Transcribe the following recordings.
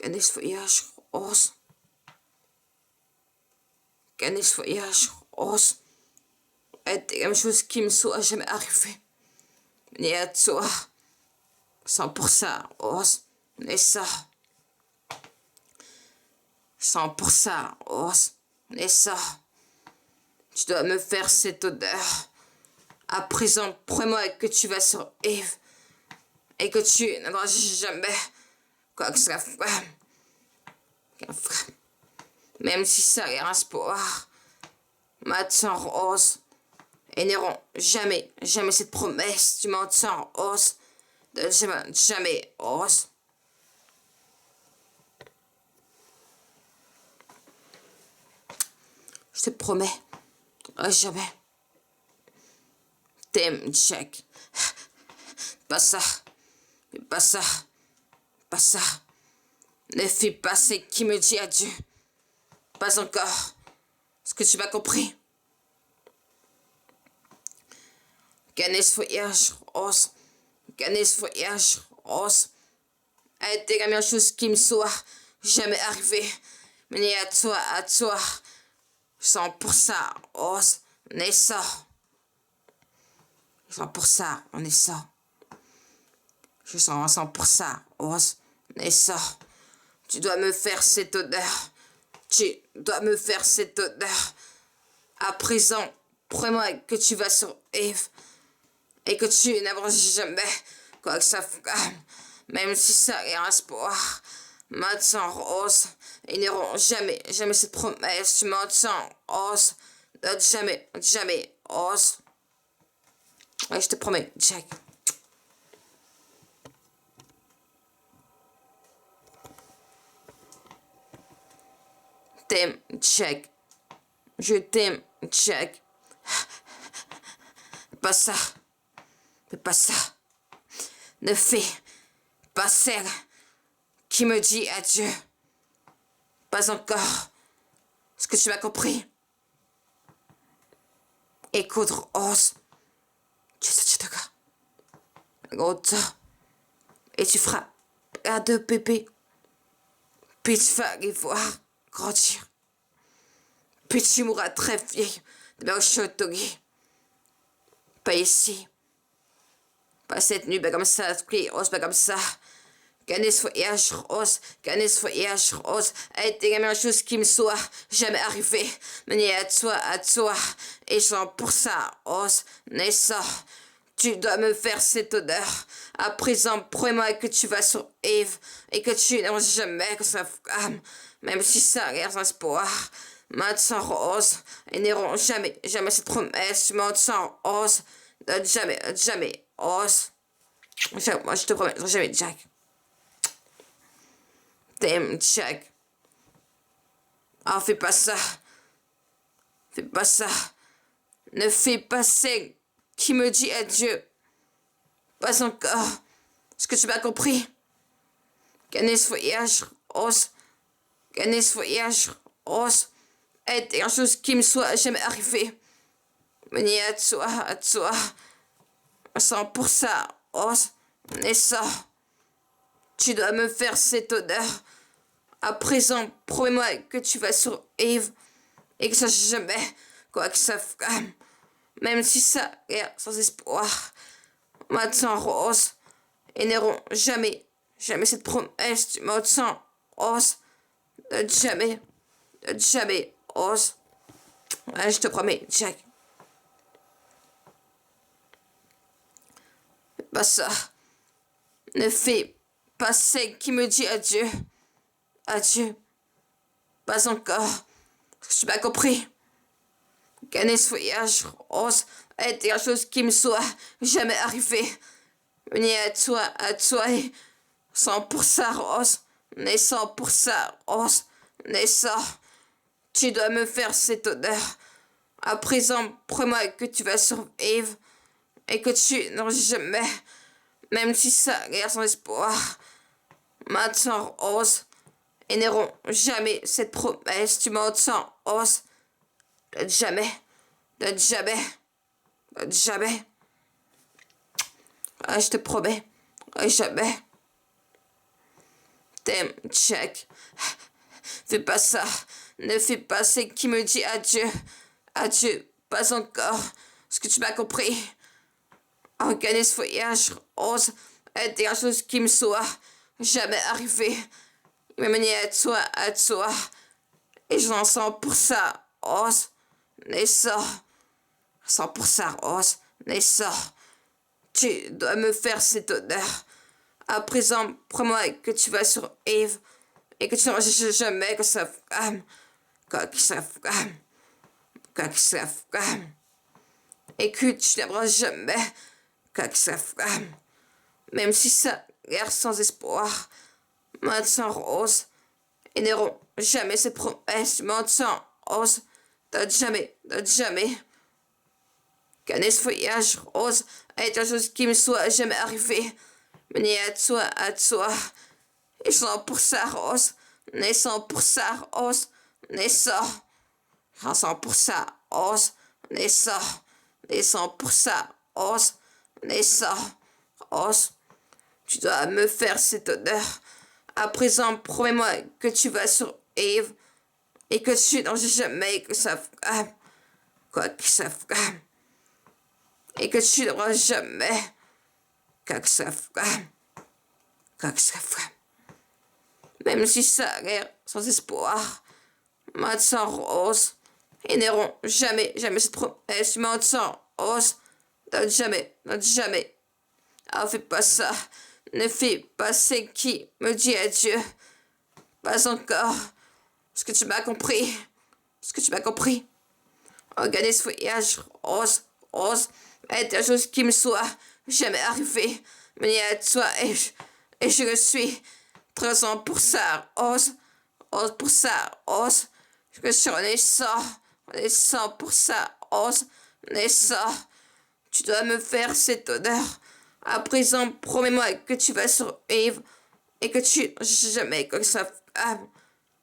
Kennis voyage rose. Kennis voyage rose. Est quelque chose qui me soit jamais arrivé. Ni à toi. 100% rose. Mais ça. 100% rose. Mais ça. Tu dois me faire cette odeur. À présent, promets-moi que tu vas sur Yves. Et que tu n'auras jamais quoi que ça fasse. Même si ça est un espoir. M'attends rose. Et n'auront jamais, jamais cette promesse. Tu m'entends rose. De jamais, jamais rose. Je te promets. Jamais. T'aimes, Jack. Pas ça. Pas ça. Pas ça. Ne fais pas ce qui me dit adieu. Pas encore. Est-ce que tu m'as compris? Canis voyage rose. Canis voyage rose. A été la meilleure chose qui me soit jamais arrivée. Mais à toi. 100% rose. On est ça. 100%, on est ça. Je sens 100% rose. On est ça. Tu dois me faire cette odeur. Tu dois me faire cette odeur. À présent, promets-moi que tu vas sur Yves. Et que tu n'auras jamais quoi que ça fasse. Même si ça est un espoir. M'attends rose. Ils n'auront jamais, jamais cette promesse. Tu m'entends rose. Jamais, jamais rose. Ouais, je te promets, Jack. T'aime, Jack. Je t'aime, Jack. Pas ça. Fais pas ça. Ne fais pas celle qui me dit adieu. Pas encore. Est-ce que tu m'as compris? Écoute, Rose. Tu sais, tu te et tu feras à deux pépés. Puis tu vas les voir grandir. Puis tu mourras très vieille de la châteaurie. Pas ici. Pas cette nuit, pas comme ça, Rose, pas comme ça. Canis voyage rose, Canis voyage rose, a été la meilleure chose qui me soit jamais arrivée. Mais à toi, et 100% rose, n'est ça. Tu dois me faire cette odeur. À présent, promets-moi que tu vas sur Yves et que tu n'auras jamais que sa femme, même si ça a l'air un espoir. M'attends rose, et n'auront jamais, jamais cette promesse. Tu m'entends rose, jamais rose. Moi, je te promets, jamais Jack. T'aimes, Jack. Ah, fais pas ça. Fais pas ça. Ne fais pas ça qui me dit adieu. Pas encore. Est-ce que tu m'as compris? Canis voyage rose. Canis voyage rose. Est quelque chose qui me soit jamais arrivé. Mais à toi. 100% rose. Et ça. Tu dois me faire cette odeur. À présent, promets-moi que tu vas sur Yves et que ça jamais quoi que ça fasse. Même si ça est sans espoir. M'attends rose. Et n'auront jamais, jamais cette promesse. Tu m'attends rose. Jamais rose. Ouais, je te promets, Jack. Fais pas ça. Ne fais pas celle qui me dit adieu. Adieu. Pas encore. Tu m'as compris? Canis voyage rose est quelque chose qui me soit jamais arrivé. Venez à toi et 100% rose. Mais 100% rose. Mais ça. Tu dois me faire cette odeur. À présent, promets-moi que tu vas survivre et que tu n'auras jamais, même si ça a l'air sans espoir. M'attends rose. Et n'auront jamais cette promesse. Tu m'entends, Rose? Jamais. Jamais. Ah, je te promets. Jamais. t'aime, Jack. Fais pas ça. Ne fais pas ce qui me dit adieu. Adieu, pas encore. Est-ce que tu m'as compris? Organise ce voyage, Rose, est quelque chose qui me soit jamais arrivé. Il m'a mené à toi. Et j'en sens pour ça, Rose. Nessa. 100% Rose. Nessa. Tu dois me faire cet honneur. À présent, promets-moi que tu vas sur Eve et que tu ne recherches jamais que sa femme. Que sa femme. Que sa femme. Et que tu n'aimeras jamais que sa femme. Même si ça l'air sans espoir. Maintenant, Rose. Ils n'auront jamais ces promesses. Maintenant, Rose. Jamais. Qu'un ce voyage, Rose, est quelque chose qui me soit jamais arrivé. Mené à toi. Et 100% Rose. Naissant pour ça, Rose. Naissant. 100% Rose. Naissant pour ça, Rose. Naissant. Rose. Tu dois me faire cet honneur. À présent, promets-moi que tu vas sur Eve et que tu n'en jamais que sa femme. Quoi que sa femme. Et que tu n'auras jamais que sa femme. Même si ça a l'air sans espoir. Maintenant, Rose. Ils n'auront jamais cette promesse. Maintenant, Rose. Jamais. Ah, fais pas ça. Ne fais pas ce qui me dit adieu. Pas encore. Est-ce que tu m'as compris? Organise ce voyage, Rose. Est quelque chose qui me soit jamais arrivé. Mené à toi et je le suis. 300 pour ça, Rose. Rose. Je suis renaissant pour ça, Rose. Naissant. Tu dois me faire cet honneur. À présent, promets-moi que tu vas sur Eve et que tu jamais que sa femme.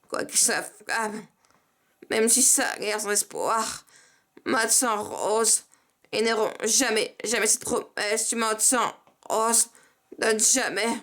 Quoi que sa femme. Même si ça a l'air sans espoir. Maintenant, Rose. Ils n'auront jamais cette promesse. Tu m'entends, Rose. Jamais.